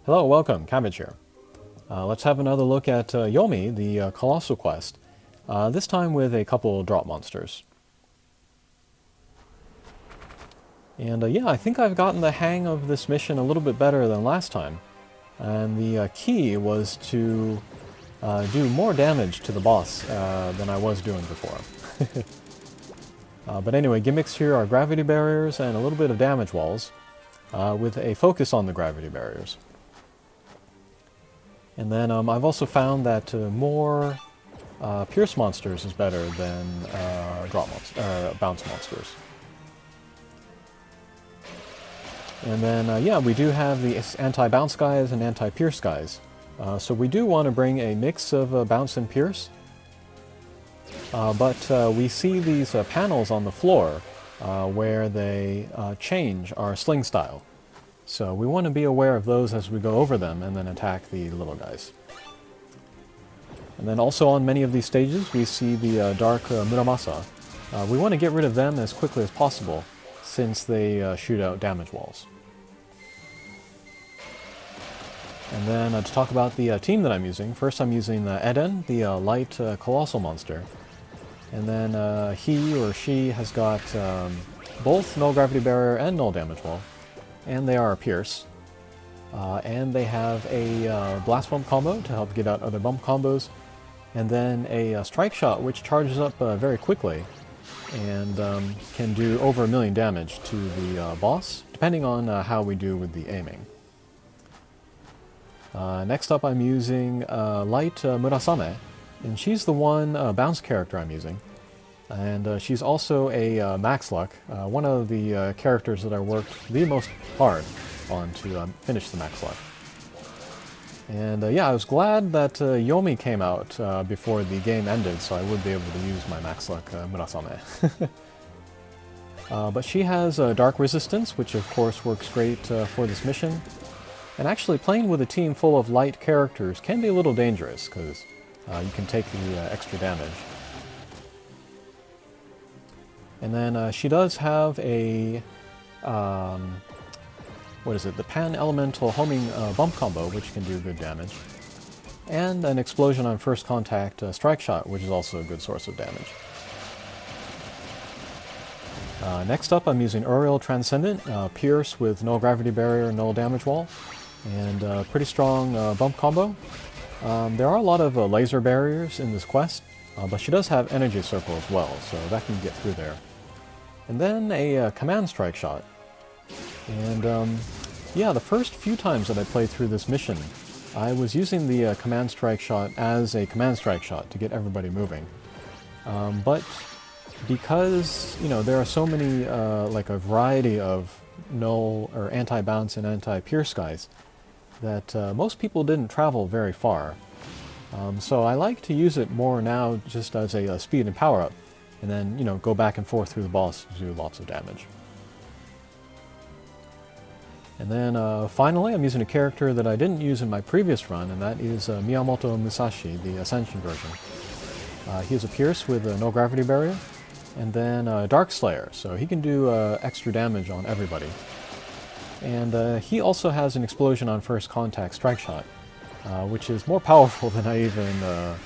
Hello, welcome, Cabbage here. Let's have another look at Yomi, the Colossal Quest, this time with a couple drop monsters. And yeah, I think I've gotten the hang of this mission a little bit better than last time. And the key was to do more damage to the boss than I was doing before. But anyway, gimmicks here are gravity barriers and a little bit of damage walls, with a focus on the gravity barriers. And then I've also found that more Pierce monsters is better than bounce monsters. And then, yeah, we do have the anti-bounce guys and anti-pierce guys. So we do want to bring a mix of bounce and pierce. But we see these panels on the floor where they change our sling style. So we want to be aware of those as we go over them and then attack the little guys. And then also on many of these stages we see the dark Murasame. We want to get rid of them as quickly as possible since they shoot out damage walls. And then to talk about the team that I'm using, first I'm using Eden, the light colossal monster. And then he or she has got both null gravity barrier and null damage wall. And they are a pierce. And they have a blast bump combo to help get out other bump combos. And then a strike shot which charges up very quickly and can do over 1,000,000 damage to the boss, depending on how we do with the aiming. Next up I'm using light Murasame, and she's the one bounce character I'm using. And she's also a max luck, one of the characters that I worked the most hard on to finish the max luck. And yeah, I was glad that Yomi came out before the game ended, so I would be able to use my max luck Murasame. But she has dark resistance, which of course works great for this mission. And actually playing with a team full of light characters can be a little dangerous, because you can take the extra damage. And then she does have a, what is it, the Pan-Elemental Homing Bump combo, which can do good damage. And an Explosion on First Contact Strike Shot, which is also a good source of damage. Next up I'm using Uriel Transcendent, Pierce with null gravity barrier, null damage wall, and pretty strong bump combo. There are a lot of laser barriers in this quest, but she does have energy circle as well, so that can get through there. And then a command strike shot. And yeah, the first few times that I played through this mission, I was using the command strike shot as a command strike shot to get everybody moving. But because, you know, there are so many, like a variety of null or anti-bounce and anti-pierce guys, that most people didn't travel very far. So I like to use it more now just as a speed and power up, and then, you know, go back and forth through the boss to do lots of damage. And then finally I'm using a character that I didn't use in my previous run, and that is Miyamoto Musashi, the Ascension version. He is a Pierce with a no gravity barrier, and then Dark Slayer, so he can do extra damage on everybody. And he also has an Explosion on First Contact Strike Shot, which is more powerful than I even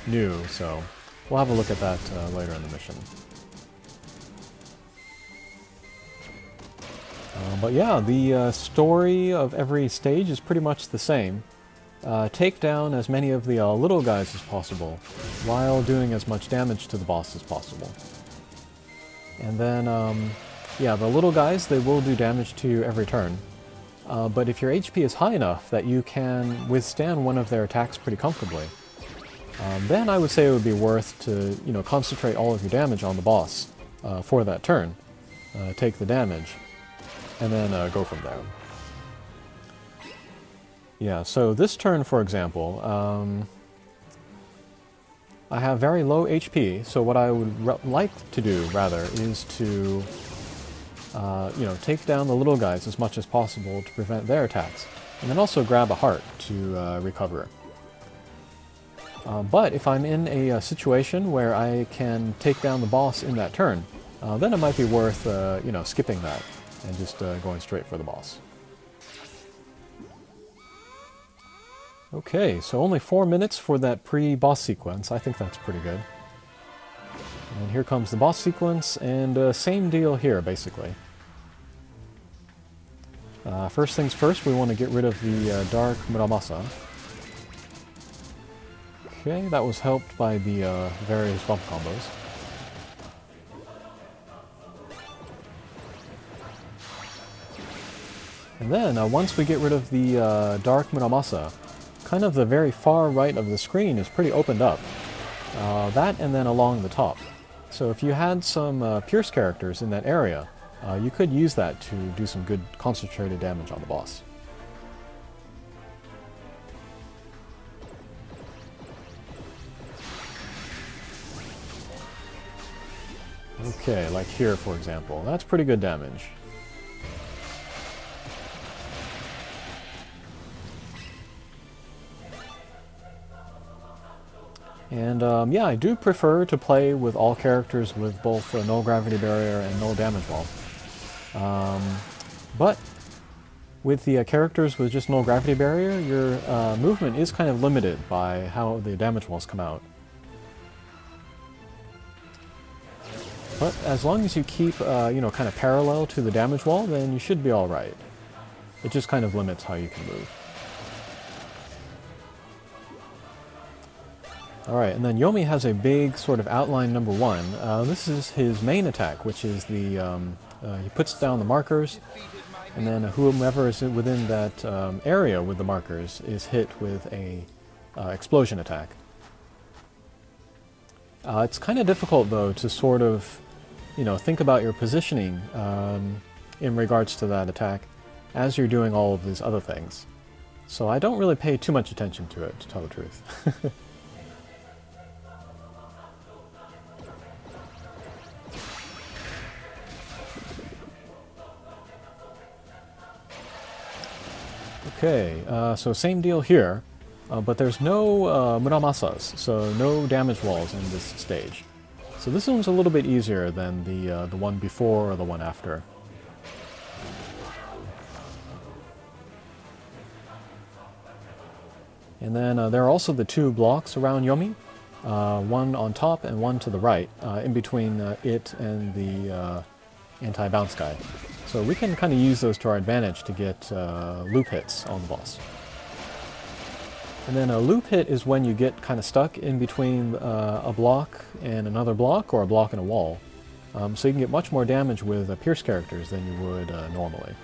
knew, so we'll have a look at that later in the mission. But yeah, the story of every stage is pretty much the same. Take down as many of the little guys as possible, while doing as much damage to the boss as possible. And then, yeah, the little guys, they will do damage to you every turn. But if your HP is high enough that you can withstand one of their attacks pretty comfortably, then I would say it would be worth to, you know, concentrate all of your damage on the boss for that turn, take the damage, and then go from there. Yeah, so this turn, for example, I have very low HP, so what I would like to do, rather, is to, you know, take down the little guys as much as possible to prevent their attacks, and then also grab a heart to recover. But if I'm in a situation where I can take down the boss in that turn, then it might be worth, you know, skipping that and just going straight for the boss. Okay, so only 4 minutes for that pre-boss sequence. I think that's pretty good. And here comes the boss sequence, and same deal here, basically. First things first, we want to get rid of the Dark Muramasa. Okay, that was helped by the various bump combos. And then, once we get rid of the Dark Muramasa, kind of the very far right of the screen is pretty opened up. That and then along the top. So if you had some Pierce characters in that area, you could use that to do some good concentrated damage on the boss. Okay, like here for example. That's pretty good damage. And yeah, I do prefer to play with all characters with both null gravity barrier and null damage wall. But with the characters with just null gravity barrier, your movement is kind of limited by how the damage walls come out. But as long as you keep, you know, kind of parallel to the damage wall, then you should be alright. It just kind of limits how you can move. Alright, and then Yomi has a big sort of outline number 1. This is his main attack, which is the, he puts down the markers, and then whomever is within that area with the markers is hit with a explosion attack. It's kind of difficult, though, to sort of, you know, think about your positioning in regards to that attack as you're doing all of these other things. So I don't really pay too much attention to it, to tell the truth. Okay, so same deal here, but there's no Muramasas, so no damage walls in this stage. So this one's a little bit easier than the one before or the one after. And then there are also the 2 blocks around Yomi, one on top and one to the right, in between it and the anti-bounce guy. So we can kind of use those to our advantage to get loop hits on the boss. And then a loop hit is when you get kind of stuck in between a block and another block, or a block and a wall. So you can get much more damage with Pierce characters than you would normally.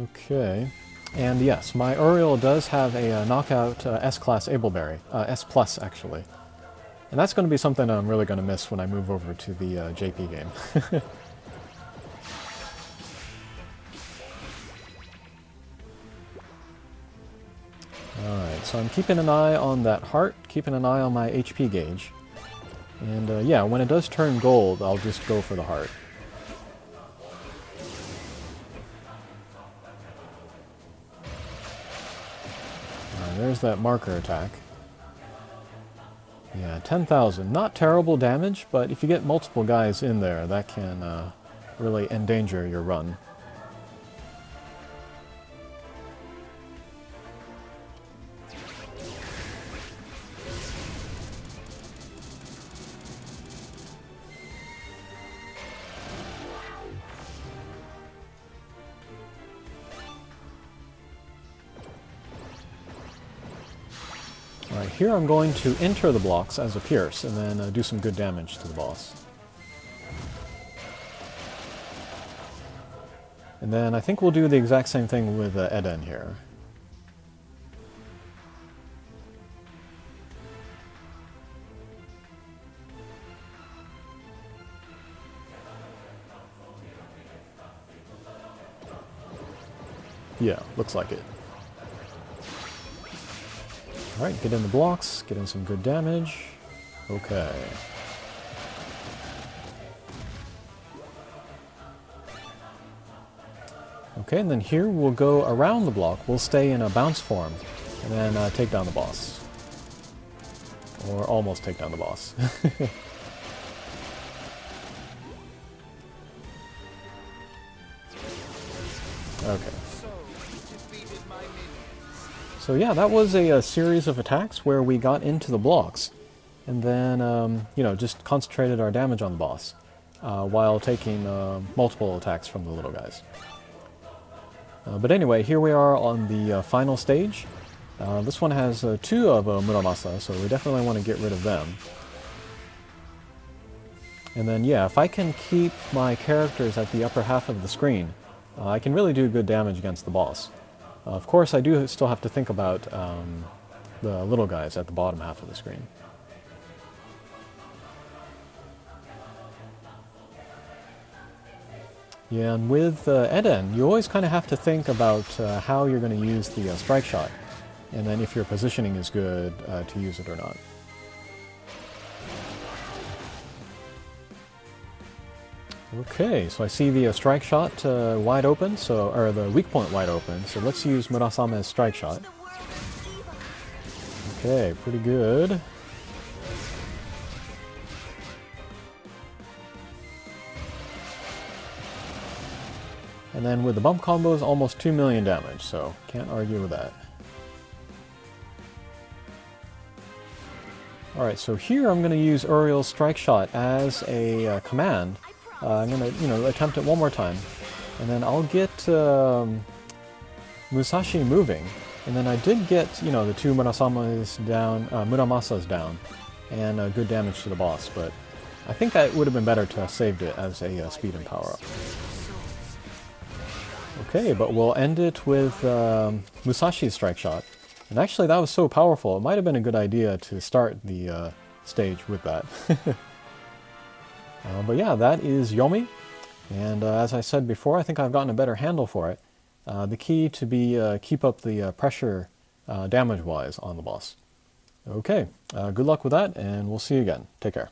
Okay. And yes, my Uriel does have a knockout S-class Ableberry. S+, actually. And that's going to be something I'm really going to miss when I move over to the JP game. Alright, so I'm keeping an eye on that heart, keeping an eye on my HP gauge. And yeah, when it does turn gold, I'll just go for the heart. There's that marker attack. Yeah, 10,000. Not terrible damage, but if you get multiple guys in there, that can really endanger your run. Alright, here I'm going to enter the blocks as a Pierce, and then do some good damage to the boss. And then I think we'll do the exact same thing with Eden here. Yeah, looks like it. Alright, get in the blocks, get in some good damage. Okay. Okay, and then here we'll go around the block. We'll stay in a bounce form, and then take down the boss. Or almost take down the boss. Okay. So yeah, that was a series of attacks where we got into the blocks, and then you know, just concentrated our damage on the boss while taking multiple attacks from the little guys. But anyway, here we are on the final stage. This one has two of Muramasa, so we definitely want to get rid of them. And then yeah, if I can keep my characters at the upper half of the screen, I can really do good damage against the boss. Of course, I do still have to think about the little guys at the bottom half of the screen. Yeah, and with Eden, you always kind of have to think about how you're going to use the strike shot, and then if your positioning is good to use it or not. Okay, so I see the strike shot wide open, or the weak point wide open, so let's use Murasame's strike shot. Okay, pretty good. And then with the bump combos, almost 2 million damage, so can't argue with that. Alright, so here I'm going to use Uriel's strike shot as a command. I'm going to, attempt it one more time. And then I'll get Musashi moving. And then I did get, the two Muramasas down, and good damage to the boss, but I think it would have been better to have saved it as a speed and power up. Okay, but we'll end it with Musashi's strike shot. And actually that was so powerful, it might have been a good idea to start the stage with that. But yeah, that is Yomi. And as I said before, I think I've gotten a better handle for it. The key to be keep up the pressure damage-wise on the boss. Okay, good luck with that, and we'll see you again. Take care.